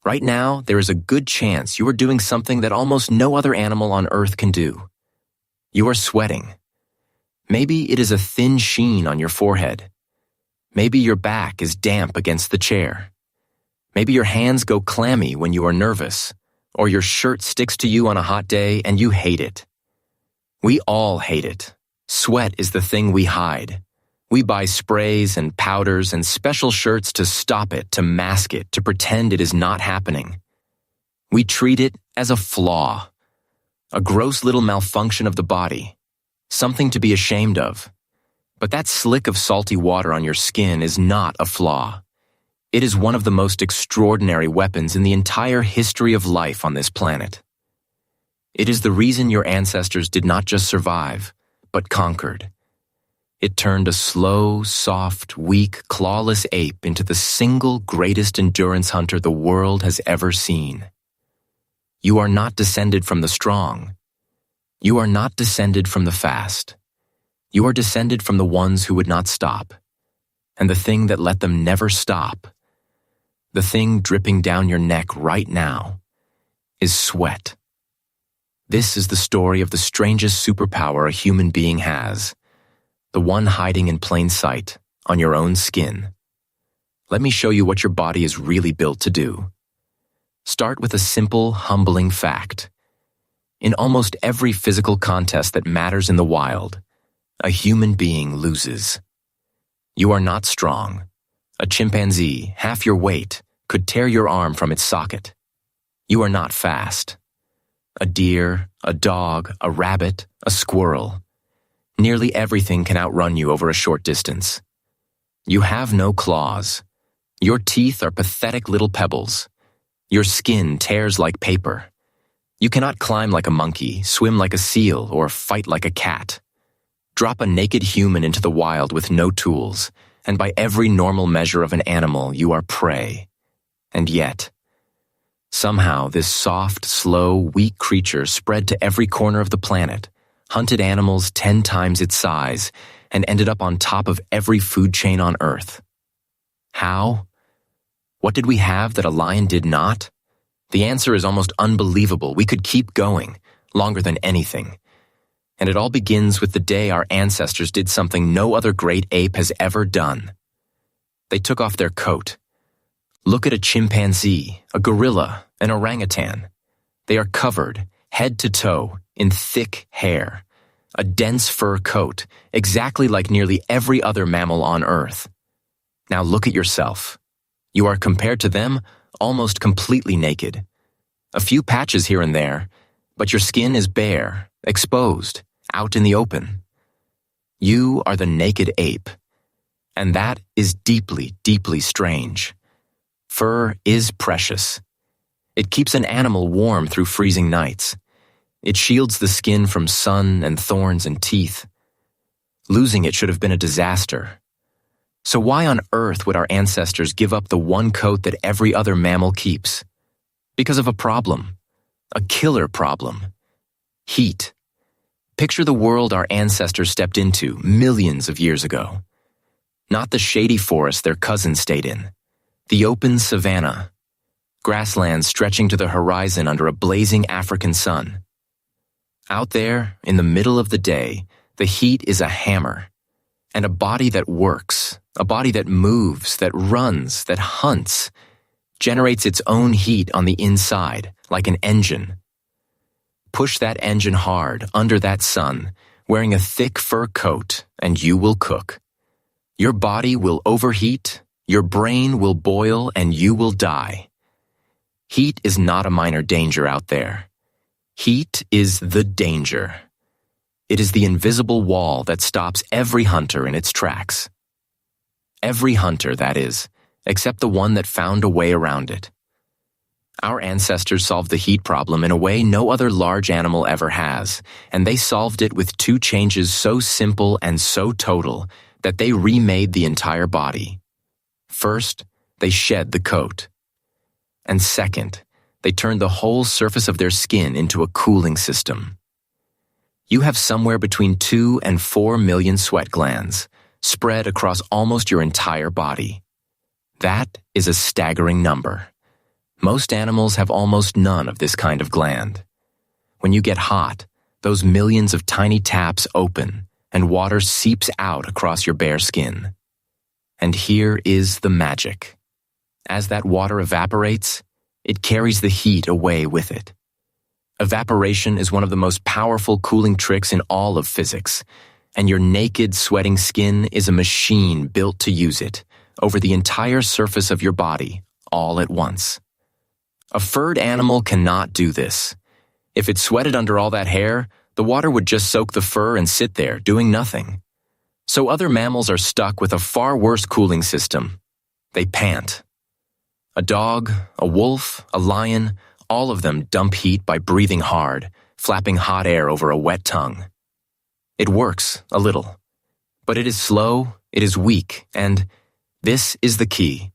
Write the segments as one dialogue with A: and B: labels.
A: Right now, there is a good chance you are doing something that almost no other animal on Earth can do. You are sweating. Maybe it is a thin sheen on your forehead. Maybe your back is damp against the chair. Maybe your hands go clammy when you are nervous, or your shirt sticks to you on a hot day and you hate it. We all hate it. Sweat is the thing we hide. We buy sprays and powders and special shirts to stop it, to mask it, to pretend it is not happening. We treat it as a flaw, a gross little malfunction of the body, something to be ashamed of. But that slick of salty water on your skin is not a flaw. It is one of the most extraordinary weapons in the entire history of life on this planet. It is the reason your ancestors did not just survive, but conquered. It turned a slow, soft, weak, clawless ape into the single greatest endurance hunter the world has ever seen. You are not descended from the strong. You are not descended from the fast. You are descended from the ones who would not stop. And the thing that let them never stop, the thing dripping down your neck right now, is sweat. This is the story of the strangest superpower a human being has, the one hiding in plain sight on your own skin. Let me show you what your body is really built to do. Start with a simple, humbling fact. In almost every physical contest that matters in the wild, a human being loses. You are not strong. A chimpanzee, half your weight, could tear your arm from its socket. You are not fast. A deer, a dog, a rabbit, a squirrel. Nearly everything can outrun you over a short distance. You have no claws. Your teeth are pathetic little pebbles. Your skin tears like paper. You cannot climb like a monkey, swim like a seal, or fight like a cat. Drop a naked human into the wild with no tools, and by every normal measure of an animal, you are prey. And yet, somehow this soft, slow, weak creature spread to every corner of the planet, hunted animals 10 times its size, and ended up on top of every food chain on Earth. How? What did we have that a lion did not? The answer is almost unbelievable. We could keep going, longer than anything. And it all begins with the day our ancestors did something no other great ape has ever done. They took off their coat. Look at a chimpanzee, a gorilla, an orangutan. They are covered, head to toe, in thick hair, a dense fur coat, exactly like nearly every other mammal on Earth. Now look at yourself. You are, compared to them, almost completely naked. A few patches here and there, but your skin is bare, exposed, out in the open. You are the naked ape, and that is deeply, deeply strange. Fur is precious. It keeps an animal warm through freezing nights. It shields the skin from sun and thorns and teeth. Losing it should have been a disaster. So why on earth would our ancestors give up the one coat that every other mammal keeps? Because of a problem. A killer problem. Heat. Picture the world our ancestors stepped into millions of years ago. Not the shady forest their cousins stayed in. The open savanna. Grasslands stretching to the horizon under a blazing African sun. Out there, in the middle of the day, the heat is a hammer. And a body that works, a body that moves, that runs, that hunts, generates its own heat on the inside, like an engine. Push that engine hard, under that sun, wearing a thick fur coat, and you will cook. Your body will overheat, your brain will boil, and you will die. Heat is not a minor danger out there. Heat is the danger. It is the invisible wall that stops every hunter in its tracks. Every hunter, that is, except the one that found a way around it. Our ancestors solved the heat problem in a way no other large animal ever has, and they solved it with two changes so simple and so total that they remade the entire body. First, they shed the coat. And second, they turned the whole surface of their skin into a cooling system. You have somewhere between 2 and 4 million sweat glands, spread across almost your entire body. That is a staggering number. Most animals have almost none of this kind of gland. When you get hot, those millions of tiny taps open and water seeps out across your bare skin. And here is the magic. As that water evaporates, it carries the heat away with it. Evaporation is one of the most powerful cooling tricks in all of physics, and your naked, sweating skin is a machine built to use it over the entire surface of your body, all at once. A furred animal cannot do this. If it sweated under all that hair, the water would just soak the fur and sit there, doing nothing. So other mammals are stuck with a far worse cooling system. They pant. A dog, a wolf, a lion, all of them dump heat by breathing hard, flapping hot air over a wet tongue. It works, a little. But it is slow, it is weak, and this is the key.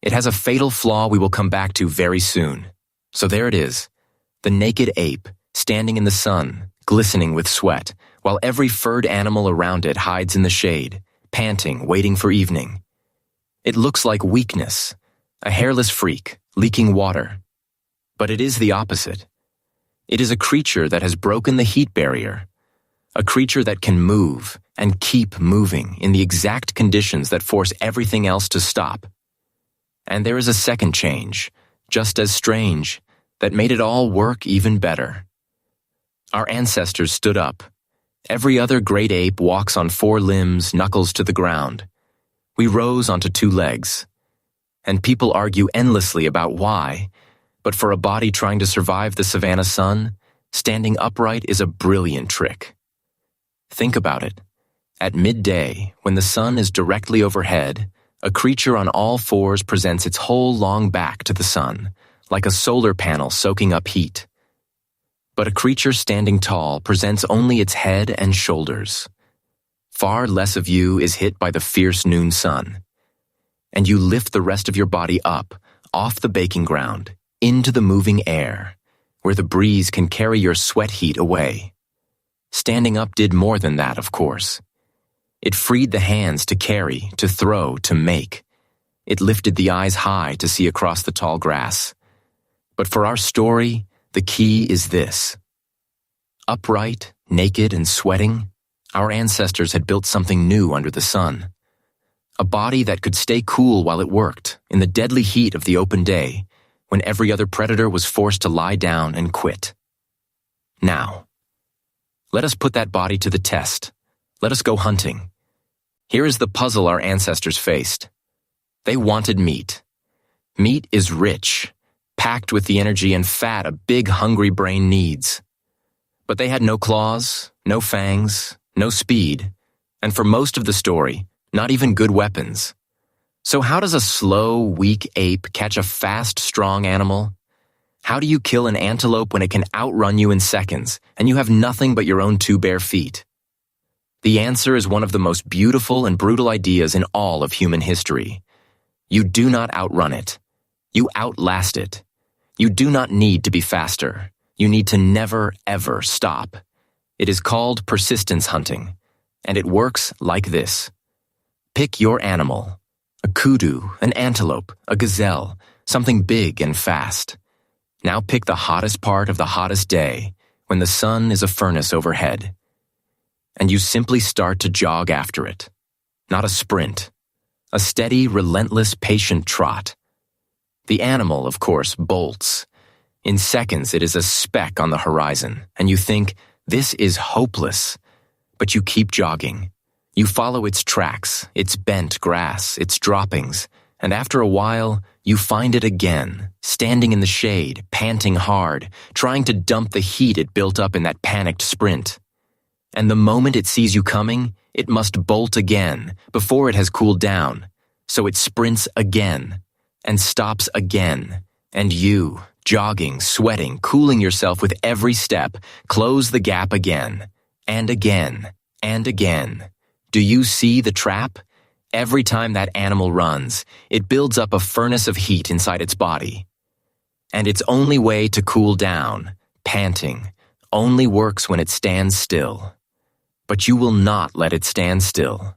A: It has a fatal flaw we will come back to very soon. So there it is, the naked ape, standing in the sun, glistening with sweat, while every furred animal around it hides in the shade, panting, waiting for evening. It looks like weakness, a hairless freak, leaking water. But it is the opposite. It is a creature that has broken the heat barrier, a creature that can move and keep moving in the exact conditions that force everything else to stop. And there is a second change, just as strange, that made it all work even better. Our ancestors stood up. Every other great ape walks on 4 limbs, knuckles to the ground. We rose onto 2 legs. And people argue endlessly about why, but for a body trying to survive the savanna sun, standing upright is a brilliant trick. Think about it. At midday, when the sun is directly overhead, a creature on all 4s presents its whole long back to the sun, like a solar panel soaking up heat. But a creature standing tall presents only its head and shoulders. Far less of you is hit by the fierce noon sun. And you lift the rest of your body up, off the baking ground, into the moving air, where the breeze can carry your sweat heat away. Standing up did more than that, of course. It freed the hands to carry, to throw, to make. It lifted the eyes high to see across the tall grass. But for our story, the key is this. Upright, naked, and sweating, our ancestors had built something new under the sun. A body that could stay cool while it worked, in the deadly heat of the open day, when every other predator was forced to lie down and quit. Now, let us put that body to the test. Let us go hunting. Here is the puzzle our ancestors faced. They wanted meat. Meat is rich, packed with the energy and fat a big, hungry brain needs. But they had no claws, no fangs, no speed, and for most of the story, not even good weapons. So how does a slow, weak ape catch a fast, strong animal? How do you kill an antelope when it can outrun you in seconds, and you have nothing but your own 2 bare feet? The answer is one of the most beautiful and brutal ideas in all of human history. You do not outrun it. You outlast it. You do not need to be faster. You need to never, ever stop. It is called persistence hunting, and it works like this. Pick your animal, a kudu, an antelope, a gazelle, something big and fast. Now pick the hottest part of the hottest day, when the sun is a furnace overhead. And you simply start to jog after it. Not a sprint. A steady, relentless, patient trot. The animal, of course, bolts. In seconds, it is a speck on the horizon, and you think, this is hopeless. But you keep jogging. You follow its tracks, its bent grass, its droppings, and after a while, you find it again, standing in the shade, panting hard, trying to dump the heat it built up in that panicked sprint. And the moment it sees you coming, it must bolt again, before it has cooled down. So it sprints again, and stops again, and you, jogging, sweating, cooling yourself with every step, close the gap again, and again, and again. Do you see the trap? Every time that animal runs, it builds up a furnace of heat inside its body. And its only way to cool down, panting, only works when it stands still. But you will not let it stand still.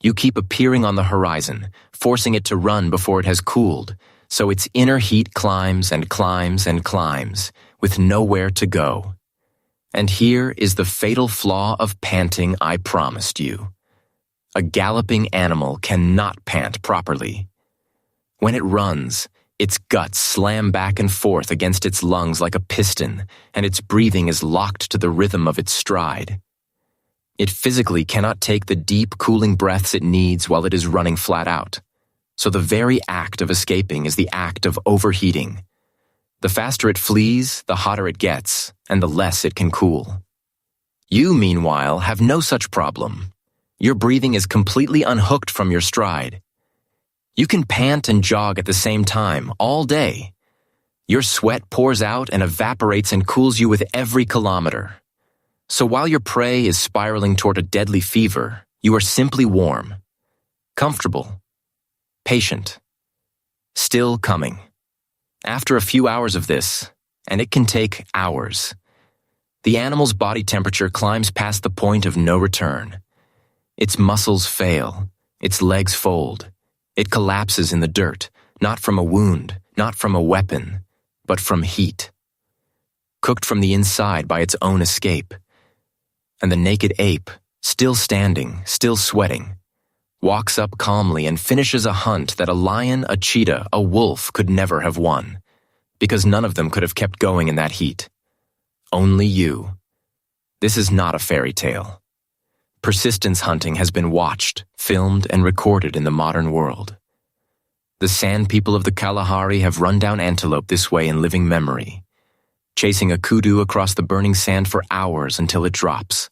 A: You keep appearing on the horizon, forcing it to run before it has cooled, so its inner heat climbs and climbs and climbs, with nowhere to go. And here is the fatal flaw of panting I promised you. A galloping animal cannot pant properly. When it runs, its guts slam back and forth against its lungs like a piston, and its breathing is locked to the rhythm of its stride. It physically cannot take the deep, cooling breaths it needs while it is running flat out. So the very act of escaping is the act of overheating. The faster it flees, the hotter it gets, and the less it can cool. You, meanwhile, have no such problem. Your breathing is completely unhooked from your stride. You can pant and jog at the same time, all day. Your sweat pours out and evaporates and cools you with every kilometer. So while your prey is spiraling toward a deadly fever, you are simply warm, comfortable, patient, still coming. After a few hours of this, and it can take hours, the animal's body temperature climbs past the point of no return. Its muscles fail, its legs fold. It collapses in the dirt, not from a wound, not from a weapon, but from heat. Cooked from the inside by its own escape. And the naked ape, still standing, still sweating, walks up calmly and finishes a hunt that a lion, a cheetah, a wolf could never have won, because none of them could have kept going in that heat. Only you. This is not a fairy tale. Persistence hunting has been watched, filmed, and recorded in the modern world. The sand people of the Kalahari have run down antelope this way in living memory, chasing a kudu across the burning sand for hours until it drops.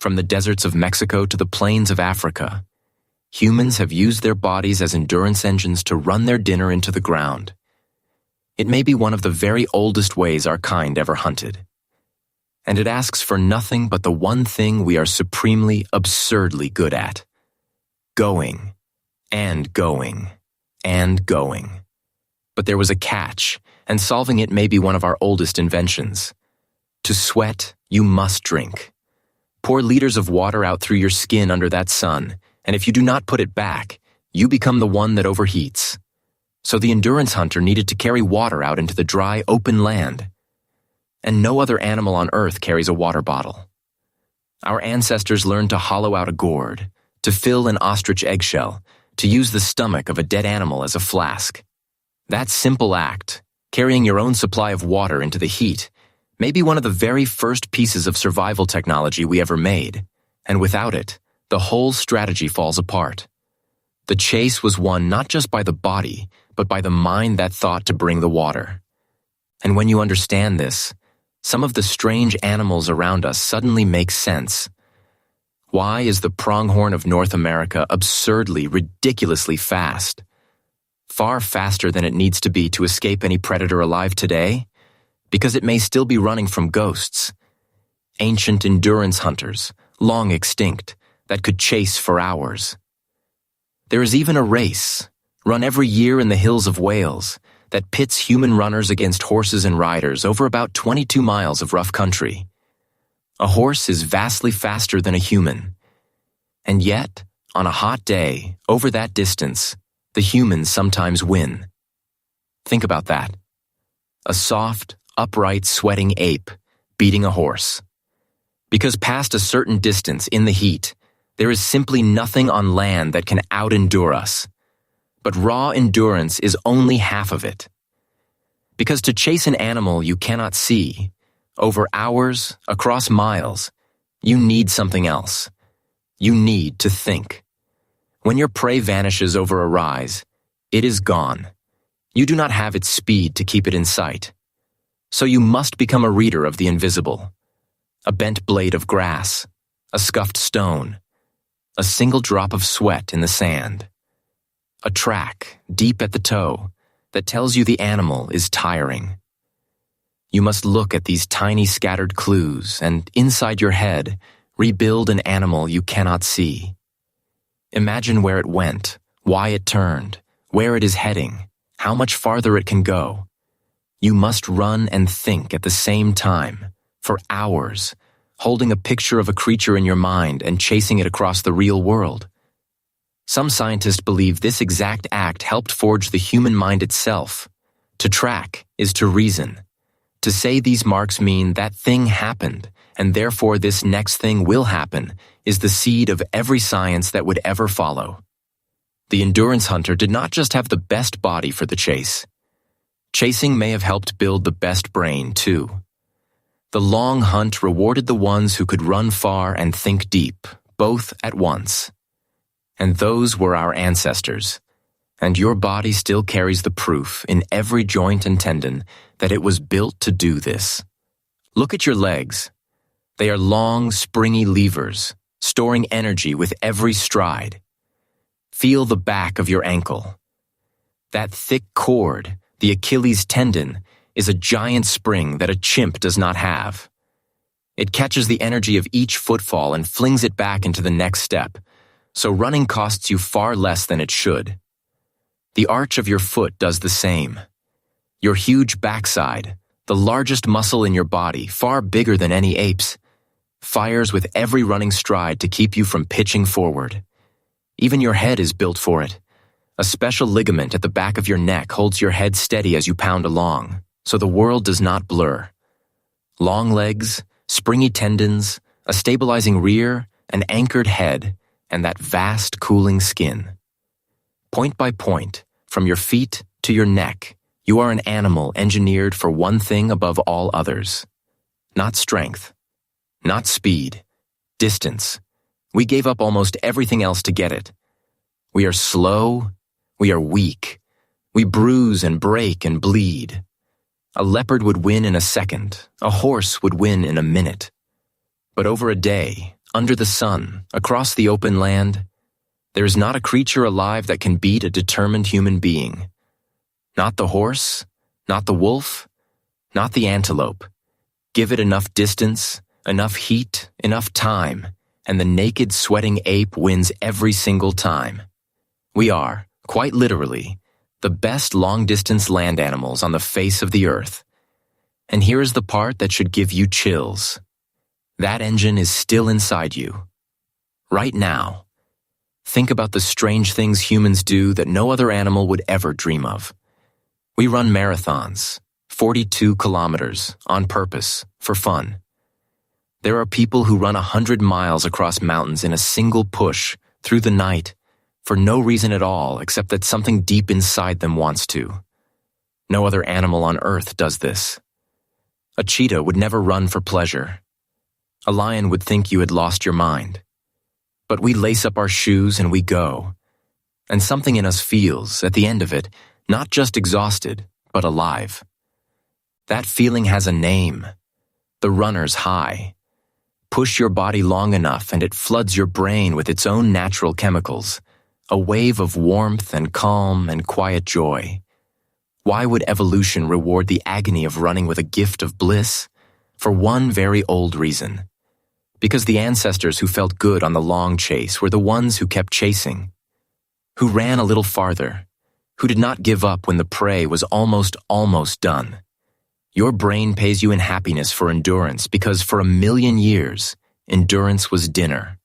A: From the deserts of Mexico to the plains of Africa, humans have used their bodies as endurance engines to run their dinner into the ground. It may be one of the very oldest ways our kind ever hunted. And it asks for nothing but the one thing we are supremely, absurdly good at. Going, and going, and going. But there was a catch, and solving it may be one of our oldest inventions. To sweat, you must drink. Pour liters of water out through your skin under that sun, and if you do not put it back, you become the one that overheats. So the endurance hunter needed to carry water out into the dry, open land. And no other animal on Earth carries a water bottle. Our ancestors learned to hollow out a gourd, to fill an ostrich eggshell, to use the stomach of a dead animal as a flask. That simple act, carrying your own supply of water into the heat, may be one of the very first pieces of survival technology we ever made, and without it, the whole strategy falls apart. The chase was won not just by the body, but by the mind that thought to bring the water. And when you understand this, some of the strange animals around us suddenly make sense. Why is the pronghorn of North America absurdly, ridiculously fast? Far faster than it needs to be to escape any predator alive today? Because it may still be running from ghosts. Ancient endurance hunters, long extinct, that could chase for hours. There is even a race, run every year in the hills of Wales, that pits human runners against horses and riders over about 22 miles of rough country. A horse is vastly faster than a human. And yet, on a hot day, over that distance, the humans sometimes win. Think about that. A soft, upright, sweating ape beating a horse. Because past a certain distance in the heat, there is simply nothing on land that can out-endure us. But raw endurance is only half of it. Because to chase an animal you cannot see, over hours, across miles, you need something else. You need to think. When your prey vanishes over a rise, it is gone. You do not have its speed to keep it in sight. So you must become a reader of the invisible. A bent blade of grass, a scuffed stone, a single drop of sweat in the sand. A track, deep at the toe, that tells you the animal is tiring. You must look at these tiny scattered clues and, inside your head, rebuild an animal you cannot see. Imagine where it went, why it turned, where it is heading, how much farther it can go. You must run and think at the same time, for hours, holding a picture of a creature in your mind and chasing it across the real world. Some scientists believe this exact act helped forge the human mind itself. To track is to reason. To say these marks mean that thing happened, and therefore this next thing will happen, is the seed of every science that would ever follow. The endurance hunter did not just have the best body for the chase. Chasing may have helped build the best brain, too. The long hunt rewarded the ones who could run far and think deep, both at once. And those were our ancestors. And your body still carries the proof in every joint and tendon that it was built to do this. Look at your legs. They are long, springy levers, storing energy with every stride. Feel the back of your ankle. That thick cord, the Achilles tendon, is a giant spring that a chimp does not have. It catches the energy of each footfall and flings it back into the next step, so running costs you far less than it should. The arch of your foot does the same. Your huge backside, the largest muscle in your body, far bigger than any ape's, fires with every running stride to keep you from pitching forward. Even your head is built for it. A special ligament at the back of your neck holds your head steady as you pound along, so the world does not blur. Long legs, springy tendons, a stabilizing rear, an anchored head, and that vast, cooling skin. Point by point, from your feet to your neck, you are an animal engineered for one thing above all others. Not strength, not speed, distance. We gave up almost everything else to get it. We are slow, we are weak, we bruise and break and bleed. A leopard would win in a second, a horse would win in a minute. But over a day, under the sun, across the open land, there is not a creature alive that can beat a determined human being. Not the horse, not the wolf, not the antelope. Give it enough distance, enough heat, enough time, and the naked, sweating ape wins every single time. We are, quite literally, the best long-distance land animals on the face of the earth. And here is the part that should give you chills. That engine is still inside you. Right now. Think about the strange things humans do that no other animal would ever dream of. We run marathons, 42 kilometers, on purpose, for fun. There are people who run 100 miles across mountains in a single push, through the night, for no reason at all except that something deep inside them wants to. No other animal on earth does this. A cheetah would never run for pleasure. A lion would think you had lost your mind. But we lace up our shoes and we go. And something in us feels, at the end of it, not just exhausted, but alive. That feeling has a name. The runner's high. Push your body long enough and it floods your brain with its own natural chemicals. A wave of warmth and calm and quiet joy. Why would evolution reward the agony of running with a gift of bliss? For one very old reason. Because the ancestors who felt good on the long chase were the ones who kept chasing. Who ran a little farther. Who did not give up when the prey was almost done. Your brain pays you in happiness for endurance because for 1,000,000 years, endurance was dinner.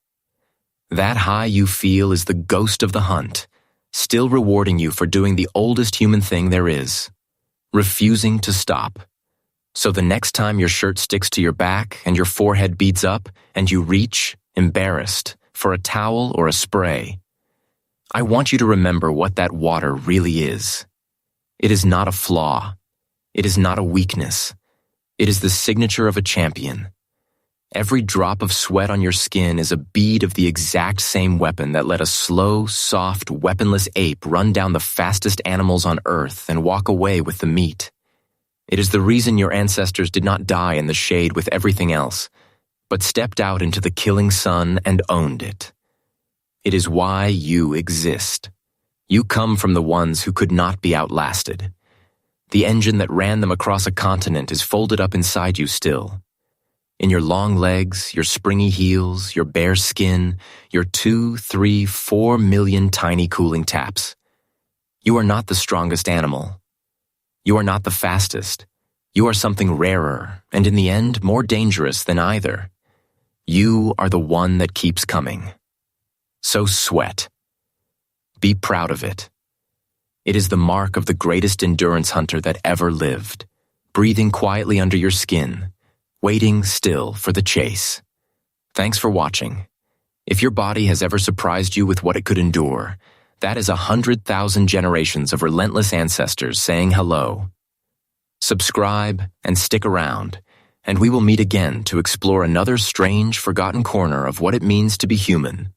A: That high you feel is the ghost of the hunt, still rewarding you for doing the oldest human thing there is, refusing to stop. So the next time your shirt sticks to your back and your forehead beads up and you reach, embarrassed, for a towel or a spray, I want you to remember what that water really is. It is not a flaw. It is not a weakness. It is the signature of a champion. Every drop of sweat on your skin is a bead of the exact same weapon that let a slow, soft, weaponless ape run down the fastest animals on earth and walk away with the meat. It is the reason your ancestors did not die in the shade with everything else, but stepped out into the killing sun and owned it. It is why you exist. You come from the ones who could not be outlasted. The engine that ran them across a continent is folded up inside you still. In your long legs, your springy heels, your bare skin, your 2, 3, 4 million tiny cooling taps. You are not the strongest animal. You are not the fastest. You are something rarer, and in the end, more dangerous than either. You are the one that keeps coming. So sweat. Be proud of it. It is the mark of the greatest endurance hunter that ever lived, breathing quietly under your skin, waiting still for the chase. Thanks for watching. If your body has ever surprised you with what it could endure, that is 100,000 generations of relentless ancestors saying hello. Subscribe and stick around, and we will meet again to explore another strange, forgotten corner of what it means to be human.